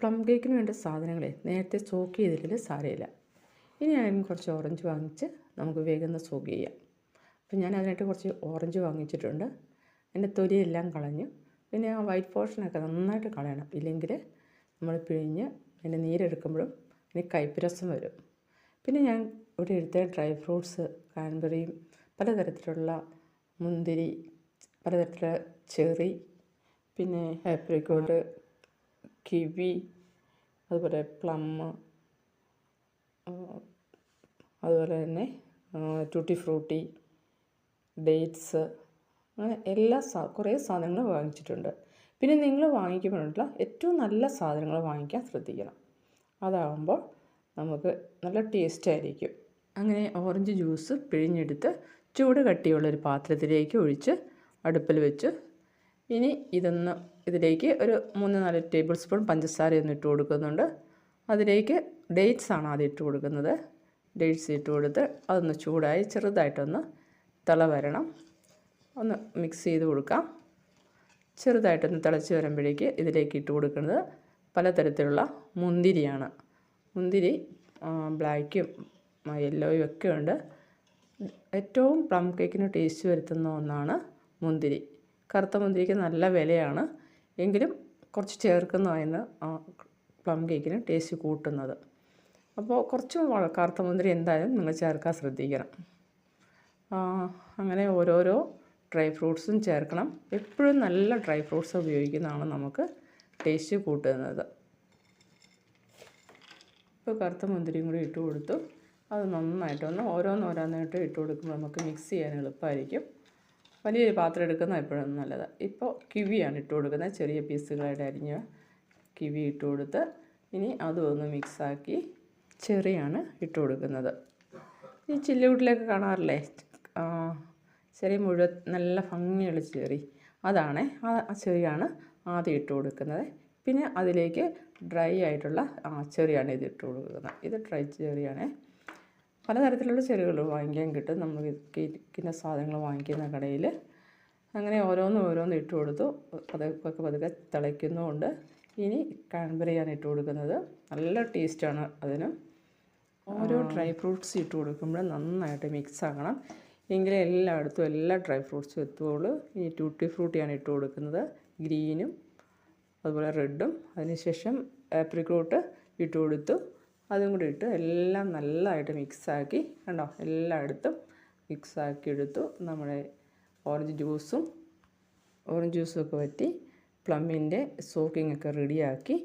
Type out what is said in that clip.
Plum കേക്കിന് വേണ്ട സാധനങ്ങളെ നേരത്തെ സോക്ക് ചെയ്തില്ലെങ്കിൽ സാരമില്ല. ഇനി ഞാൻ കുറച്ച് ഓറഞ്ച് വാങ്ങിച്ച് നമുക്ക് വേഗം സോക്ക് ചെയ്യാം. അപ്പം ഞാൻ അതിനായിട്ട് കുറച്ച് ഓറഞ്ച് വാങ്ങിച്ചിട്ടുണ്ട്. അതിൻ്റെ തൊലിയെല്ലാം കളഞ്ഞു. പിന്നെ ആ വൈറ്റ് പോർഷനൊക്കെ നന്നായിട്ട് കളയണം. ഇല്ലെങ്കിൽ നമ്മൾ പിഴിഞ്ഞ് അതിൻ്റെ നീരെടുക്കുമ്പോഴും അതിന് കയ്പ്പ് വരും. പിന്നെ ഞാൻ ഇവിടെ എടുത്ത ഡ്രൈ ഫ്രൂട്ട്സ് കാൻബറിയും പലതരത്തിലുള്ള മുന്തിരി, പലതരത്തിലുള്ള ചെറി, പിന്നെ ആപ്രിക്കോട്ട്, കിവി, അതുപോലെ പ്ലം, അതുപോലെ തന്നെ ടൂട്ടി ഫ്രൂട്ടി, ഡേറ്റ്സ്, അങ്ങനെ എല്ലാ കുറേ സാധനങ്ങൾ വാങ്ങിച്ചിട്ടുണ്ട്. പിന്നെ നിങ്ങൾ വാങ്ങിക്കുമ്പോഴുള്ള ഏറ്റവും നല്ല സാധനങ്ങൾ വാങ്ങിക്കാൻ ശ്രദ്ധിക്കണം. അതാകുമ്പോൾ നമുക്ക് നല്ല ടേസ്റ്റ് ആയിരിക്കും. അങ്ങനെ ഓറഞ്ച് ജ്യൂസ് പിഴിഞ്ഞെടുത്ത് ചൂട് കട്ടിയുള്ളൊരു പാത്രത്തിലേക്ക് ഒഴിച്ച് അടുപ്പിൽ വെച്ച് ഇനി ഇതിലേക്ക് ഒരു 3-4 ടേബിൾ സ്പൂൺ പഞ്ചസാരയൊന്നും ഇട്ട് കൊടുക്കുന്നുണ്ട്. അതിലേക്ക് ഡേറ്റ്സ് ആണ് ആദ്യം ഇട്ട് കൊടുക്കുന്നത്. ഡേറ്റ്സ് ഇട്ട് കൊടുത്ത് അതൊന്ന് ചൂടായി ചെറുതായിട്ടൊന്ന് തിള വരണം. ഒന്ന് മിക്സ് ചെയ്ത് കൊടുക്കാം. ചെറുതായിട്ടൊന്ന് തിളച്ച് വരുമ്പോഴേക്ക് ഇതിലേക്ക് ഇട്ട് കൊടുക്കുന്നത് പലതരത്തിലുള്ള മുന്തിരിയാണ്. മുന്തിരി ബ്ലാക്കും യെല്ലോയും ഒക്കെ ഉണ്ട്. ഏറ്റവും പ്ലം കേക്കിന് ടേസ്റ്റ് വരുത്തുന്ന ഒന്നാണ് മുന്തിരി. കറുത്ത മുന്തിരിക്ക് നല്ല വിലയാണ്. എങ്കിലും കുറച്ച് ചേർക്കുന്നതാണ് പ്ലം കേക്കിന് ടേസ്റ്റ് കൂട്ടുന്നത്. അപ്പോൾ കുറച്ച് കറുത്ത മുന്തിരി എന്തായാലും നിങ്ങൾ ചേർക്കാൻ ശ്രദ്ധിക്കണം. അങ്ങനെ ഓരോരോ ഡ്രൈ ഫ്രൂട്ട്സും ചേർക്കണം. എപ്പോഴും നല്ല ഡ്രൈ ഫ്രൂട്ട്സ് ഉപയോഗിക്കുന്നതാണ് നമുക്ക് ടേസ്റ്റ് കൂട്ടുന്നത്. ഇപ്പോൾ കറുത്ത മുന്തിരിയും കൂടി ഇട്ട് കൊടുത്തു. അത് നന്നായിട്ടൊന്ന് ഓരോന്നോരോന്നായിട്ട് ഇട്ട് കൊടുക്കുമ്പോൾ നമുക്ക് മിക്സ് ചെയ്യാൻ എളുപ്പമായിരിക്കും. വലിയൊരു പാത്രം എടുക്കുന്നത് എപ്പോഴും നല്ലത്. ഇപ്പോൾ കിവിയാണ് ഇട്ട് കൊടുക്കുന്നത്. ചെറിയ പീസുകളായിട്ട് അരിഞ്ഞ് കിവി ഇട്ട് കൊടുത്ത് ഇനി അതും ഒന്ന് മിക്സാക്കി ചെറിയാണ് ഇട്ട് കൊടുക്കുന്നത്. ഈ ചില്ലുകുട്ടിലൊക്കെ കാണാറില്ലേ, ചെറിയ മുഴുവൻ നല്ല ഭംഗിയുള്ള ചെറി, അതാണ് ആ ചെറിയാണ് ആദ്യം ഇട്ട് കൊടുക്കുന്നത്. പിന്നെ അതിലേക്ക് ഡ്രൈ ആയിട്ടുള്ള ചെറിയാണ് ഇത് ഇട്ട് കൊടുക്കുന്നത്. ഇത് ഡ്രൈ ചെറിയാണ്. പലതരത്തിലുള്ള ചെറികൾ വാങ്ങിക്കാൻ കിട്ടും. നമ്മൾ കേക്കിൻ്റെ സാധനങ്ങൾ വാങ്ങിക്കുന്ന കടയിൽ. അങ്ങനെ ഓരോന്ന് ഇട്ട് കൊടുത്തു. അതൊക്കെ പതുക്കെ തിളയ്ക്കുന്നുമുണ്ട്. ഇനി കാൻബറിയാണ് ഇട്ട് കൊടുക്കുന്നത്. നല്ല ടേസ്റ്റാണ് അതിന്. ഓരോ ഡ്രൈ ഫ്രൂട്ട്സ് ഇട്ട് കൊടുക്കുമ്പോൾ നന്നായിട്ട് മിക്സ് ആക്കണം. എങ്കിലേ എല്ലായിടത്തും എല്ലാ ഡ്രൈ ഫ്രൂട്ട്സും എത്തുകയുള്ളൂ. ഈ ടൂട്ടി ഫ്രൂട്ടിയാണ് ഇട്ട് കൊടുക്കുന്നത്. ഗ്രീനും അതുപോലെ റെഡും. അതിനുശേഷം ആപ്രിക്കോട്ട് ഇട്ട് കൊടുത്തു. അതും കൂടി ഇട്ട് എല്ലാം നല്ലതായിട്ട് മിക്സാക്കി, കണ്ടോ, എല്ലായിടത്തും മിക്സാക്കി എടുത്തു. നമ്മുടെ ഓറഞ്ച് ജ്യൂസും ഒക്കെ വറ്റി പ്ലമ്മിൻ്റെ സോക്കിംഗ് ഒക്കെ റെഡിയാക്കി.